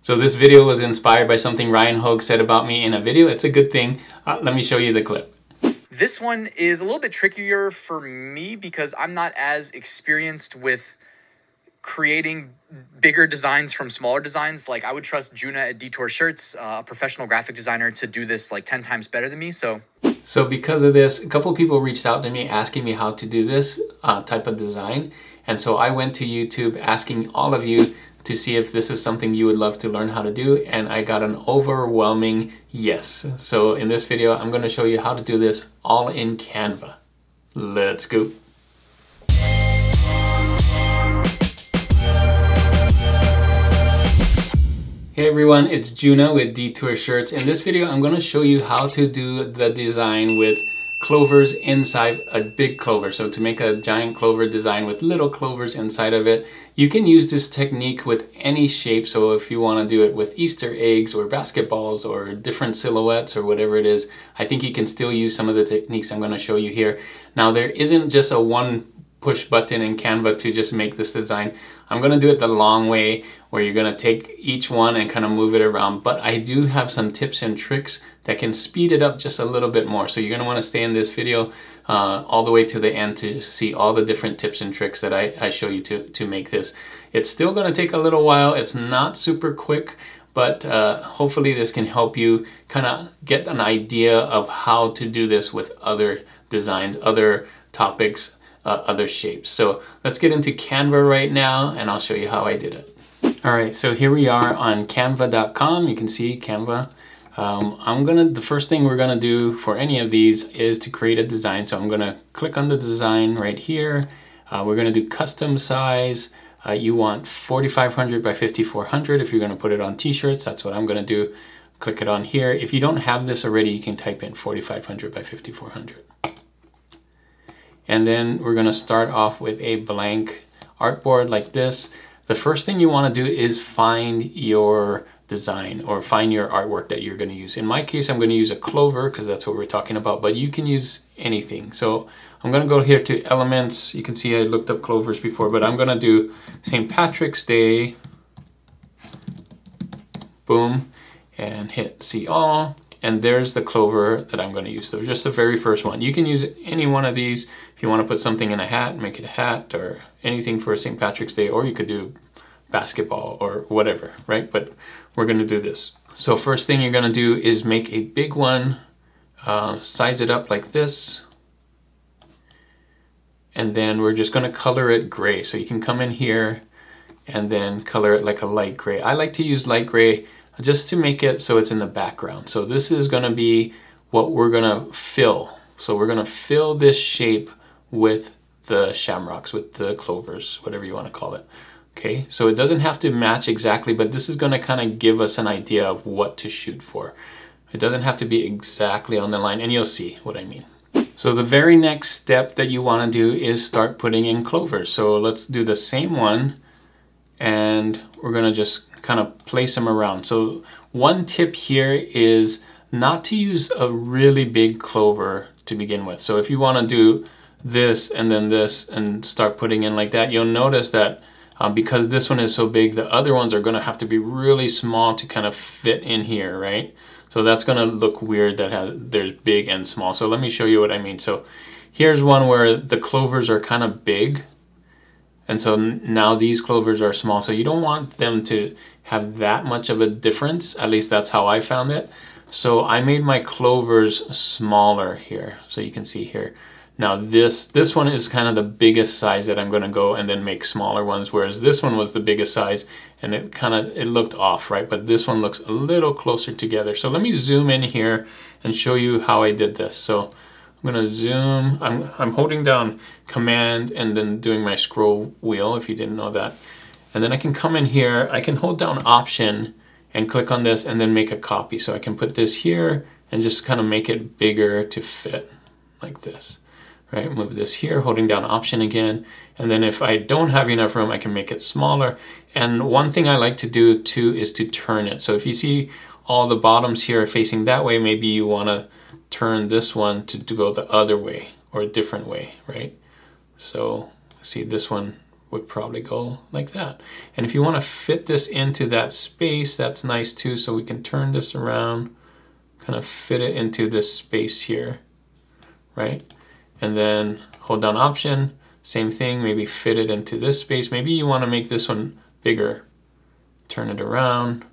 So this video was inspired by something Ryan Hogue said about me in a video. It's a good thing. Let me show you the clip. This one is a little bit trickier for me because I'm not as experienced with creating bigger designs from smaller designs. Like I would trust Juna at Detour Shirts, a professional graphic designer, to do this like 10 times better than me. So because of this, a couple people reached out to me asking me how to do this type of design. And so I went to YouTube asking all of you to see if this is something you would love to learn how to do, and I got an overwhelming yes. So in this video, I'm going to show you how to do this all in Canva. Let's go. Hey everyone, it's Juna with Detour Shirts. In this video, I'm going to show you how to do the design with clovers inside a big clover. So to make a giant clover design with little clovers inside of it, you can use this technique with any shape. So if you want to do it with Easter eggs or basketballs or different silhouettes or whatever it is, I think you can still use some of the techniques I'm going to show you here. Now there isn't just a one push button in Canva to just make this design. I'm going to do it the long way, where you're going to take each one and kind of move it around, but I do have some tips and tricks that can speed it up just a little bit more. So you're going to want to stay in this video all the way to the end to see all the different tips and tricks that I show you to make this. It's still going to take a little while. It's not super quick, but hopefully this can help you kind of get an idea of how to do this with other designs, other topics, other shapes. So let's get into Canva right now and I'll show you how I did it. All right, so here we are on canva.com. You can see Canva. The first thing we're gonna do for any of these is to create a design. So I'm gonna click on the design right here. We're gonna do custom size. You want 4,500 by 5,400 if you're gonna put it on t-shirts. That's what I'm gonna do. Click it on here. If you don't have this already, you can type in 4,500 by 5,400. And then we're gonna start off with a blank artboard like this. The first thing you want to do is find your design or find your artwork that you're going to use. In my case, I'm going to use a clover because that's what we're talking about, but you can use anything. So I'm going to go here to elements. You can see I looked up clovers before, but I'm going to do St. Patrick's Day. Boom, and hit see all. And there's the clover that I'm going to use. So just the very first one. You can use any one of these. If you want to put something in a hat, make it a hat or anything for St. Patrick's Day, or you could do basketball or whatever, right? But we're going to do this. So first thing you're going to do is make a big one, size it up like this. And then we're just going to color it gray. So you can come in here and then color it like a light gray. I like to use light gray just to make it so it's in the background. So this is going to be what we're going to fill. So we're going to fill this shape with the shamrocks, with the clovers, whatever you want to call it. Okay, so it doesn't have to match exactly, but this is going to kind of give us an idea of what to shoot for. It doesn't have to be exactly on the line, and you'll see what I mean. So the very next step that you want to do is start putting in clovers. So let's do the same one, and we're going to just kind of place them around. So one tip here is not to use a really big clover to begin with. So if you want to do this and then this and start putting in like that, you'll notice that because this one is so big, the other ones are going to have to be really small to kind of fit in here, right? So that's going to look weird that there's big and small. So let me show you what I mean. So here's one where the clovers are kind of big. And so now these clovers are small. So you don't want them to have that much of a difference. At least that's how I found it. So I made my clovers smaller here. So you can see here. Now this one is kind of the biggest size that I'm going to go and then make smaller ones. Whereas this one was the biggest size and it looked off, right? But this one looks a little closer together. So let me zoom in here and show you how I did this. So I'm going to zoom. I'm holding down Command and then doing my scroll wheel, if you didn't know that. And then I can come in here, I can hold down Option and click on this and then make a copy. So I can put this here and just kind of make it bigger to fit like this, right? Move this here, holding down Option again. And then if I don't have enough room, I can make it smaller. And one thing I like to do too is to turn it. So if you see all the bottoms here facing that way, maybe you want to turn this one to go the other way or a different way, right? So see this one would probably go like that. And if you want to fit this into that space, that's nice too. So we can turn this around, kind of fit it into this space here, right? And then hold down Option, same thing, maybe fit it into this space. Maybe you want to make this one bigger. Turn it around,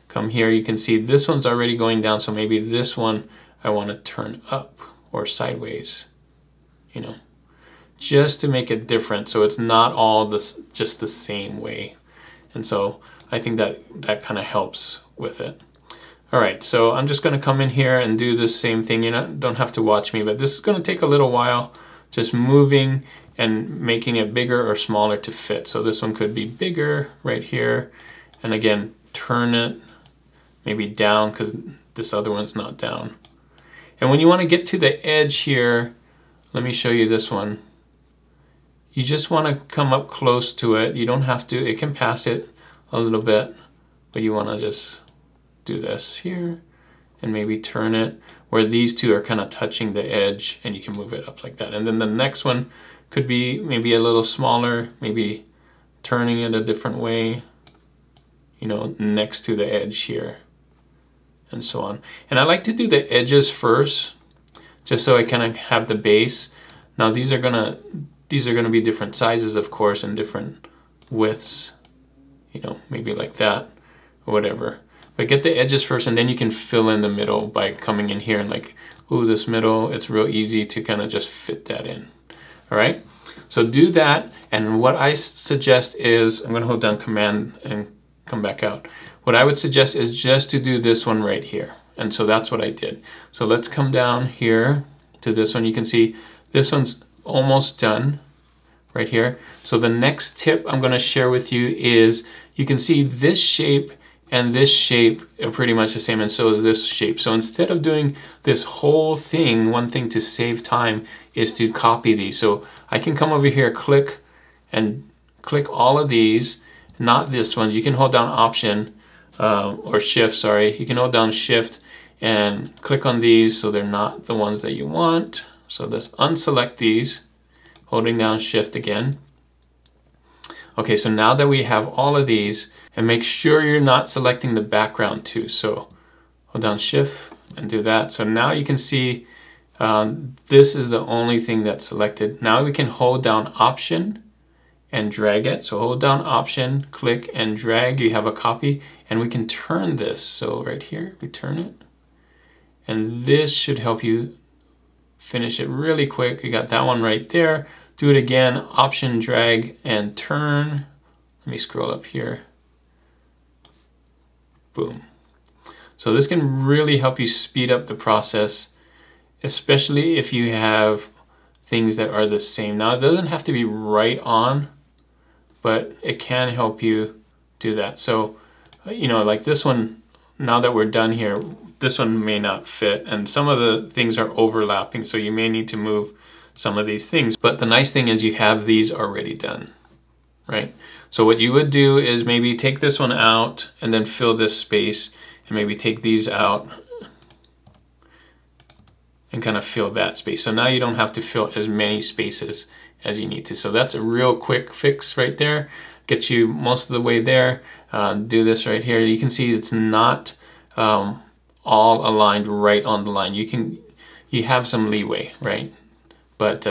come here, you can see this one's already going down, so maybe this one I want to turn up or sideways, you know, just to make it different so it's not all this just the same way. And so I think that kind of helps with it. All right, so I'm just going to come in here and do the same thing. You don't have to watch me, but this is going to take a little while, just moving and making it bigger or smaller to fit. So this one could be bigger right here, and again, turn it maybe down because this other one's not down. And when you want to get to the edge here, let me show you this one. You just want to come up close to it. You don't have to, it can pass it a little bit, but you want to just do this here and maybe turn it where these two are kind of touching the edge, and you can move it up like that. And then the next one could be maybe a little smaller, maybe turning it a different way, you know, next to the edge here, and so on. And I like to do the edges first, just so I kind of have the base. Now these are gonna be different sizes, of course, and different widths, you know, maybe like that or whatever. But get the edges first, and then you can fill in the middle by coming in here and like, ooh, this middle, it's real easy to kind of just fit that in. All right, so do that. And what I suggest is, I'm gonna hold down Command and come back out. What I would suggest is just to do this one right here. And so that's what I did. So let's come down here to this one. You can see this one's almost done right here. So the next tip I'm gonna share with you is, you can see this shape and this shape are pretty much the same, and so is this shape. So instead of doing this whole thing, one thing to save time is to copy these. So I can come over here, click all of these, not this one. You can hold down Option or Shift, sorry. You can hold down Shift and click on these so they're not the ones that you want. So let's unselect these, holding down Shift again. Okay, so now that we have all of these, and make sure you're not selecting the background too. So hold down Shift and do that. So now you can see this is the only thing that's selected. Now we can hold down Option and drag it. So hold down Option, click and drag, you have a copy, and we can turn this. So right here, we turn it. And this should help you finish it really quick. You got that one right there. Do it again, Option, drag and turn. Let me scroll up here. Boom. So this can really help you speed up the process, especially if you have things that are the same. Now it doesn't have to be right on, but it can help you do that. So, you know, like this one, now that we're done here, this one may not fit, and some of the things are overlapping, so you may need to move some of these things. But the nice thing is you have these already done, right? So what you would do is maybe take this one out and then fill this space, and maybe take these out and kind of fill that space. So now you don't have to fill as many spaces as you need to. So that's a real quick fix right there. Get you most of the way there. Do this right here. You can see it's not all aligned right on the line. You have some leeway, right? But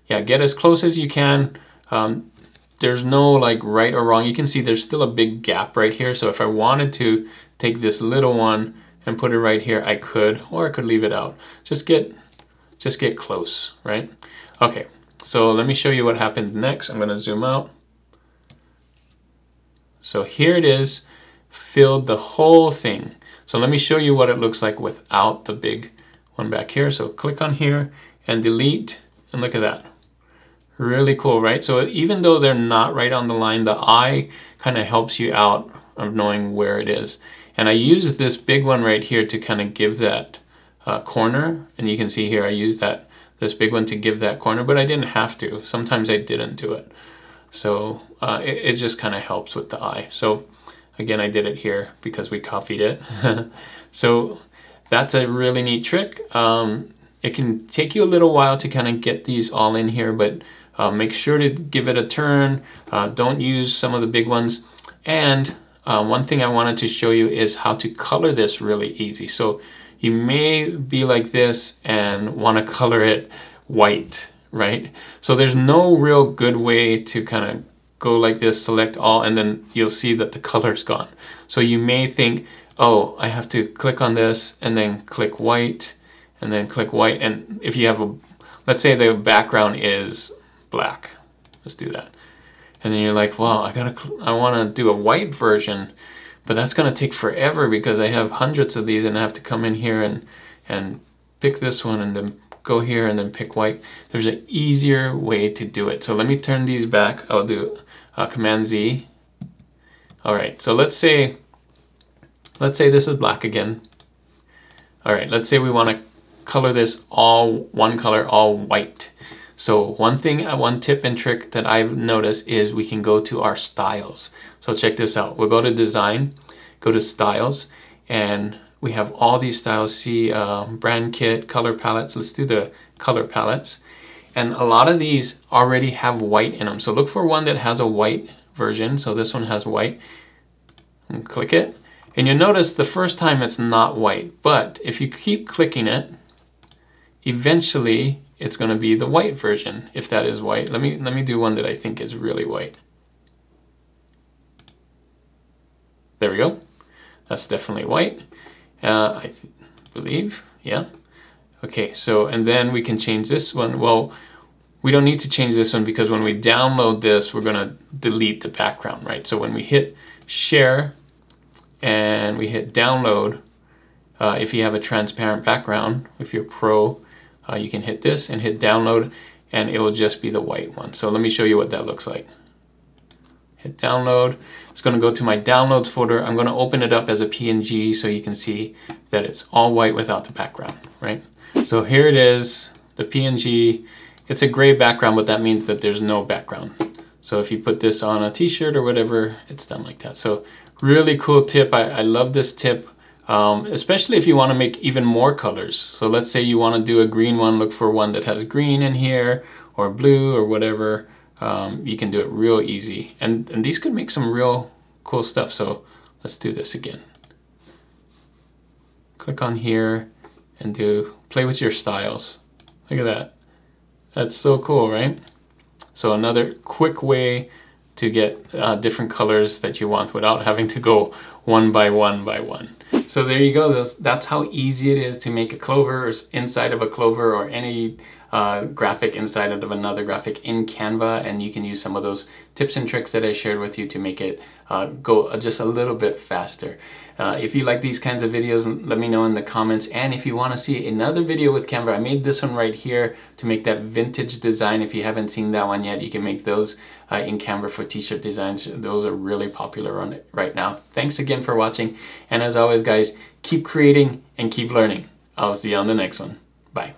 yeah, get as close as you can. There's no like right or wrong. You can see there's still a big gap right here. So if I wanted to take this little one and put it right here, I could, or I could leave it out. Just get close, right? Okay, so let me show you what happened next. I'm gonna zoom out. So here it is, filled the whole thing. So let me show you what it looks like without the big one back here. So click on here and delete, and look at that. Really cool, right? So even though they're not right on the line, the eye kind of helps you out of knowing where it is. And I use this big one right here to kind of give that corner. And you can see here I used this big one to give that corner, but I didn't have to. Sometimes I didn't do it. So it just kind of helps with the eye. So again, I did it here because we copied it. So that's a really neat trick. It can take you a little while to kind of get these all in here, but Make sure to give it a turn. Don't use some of the big ones. And one thing I wanted to show you is how to color this really easy. So you may be like this and want to color it white, right? So there's no real good way to kind of go like this, select all, and then you'll see that the color's gone. So you may think, oh, I have to click on this and then click white and then click white. And if you have a, let's say the background is black, let's do that. And then you're like, well, I want to do a white version, but that's going to take forever because I have hundreds of these and I have to come in here and pick this one and then go here and then pick white. There's an easier way to do it. So let me turn these back. I'll do Command Z. All right, so let's say this is black again. All right, let's say we want to color this all one color, all white. So one tip and trick that I've noticed is we can go to our styles. So check this out. We'll go to design, go to styles, and we have all these styles. See brand kit, color palettes. Let's do the color palettes. And a lot of these already have white in them. So look for one that has a white version. So this one has white. And click it. And you'll notice the first time it's not white. But if you keep clicking it, eventually it's going to be the white version, if that is white. Let me do one that I think is really white. There we go. That's definitely white. I believe, yeah. Okay, so, and then we can change this one. Well, we don't need to change this one because when we download this, we're gonna delete the background, right? So when we hit share and we hit download, if you have a transparent background, if you're pro, you can hit this and hit download and it will just be the white one. So let me show you what that looks like. Hit download. It's going to go to my downloads folder. I'm going to open it up as a PNG so you can see that it's all white without the background, right? So here it is, the PNG. It's a gray background, but that means that there's no background. So if you put this on a t-shirt or whatever, it's done like that. So really cool tip. I love this tip. Especially if you want to make even more colors. So let's say you want to do a green one, look for one that has green in here or blue or whatever. You can do it real easy. And these could make some real cool stuff. So let's do this again. Click on here and play with your styles. Look at that. That's so cool, right? So another quick way to get different colors that you want without having to go one by one by one. So there you go. That's how easy it is to make a Clover inside of a Clover or any graphic inside of another graphic in Canva, and you can use some of those tips and tricks that I shared with you to make it go just a little bit faster. If you like these kinds of videos, let me know in the comments, and if you want to see another video with Canva, I made this one right here to make that vintage design. If you haven't seen that one yet, you can make those in Canva for t-shirt designs. Those are really popular on it right now. Thanks again for watching, and as always guys, keep creating and keep learning. I'll see you on the next one. Bye.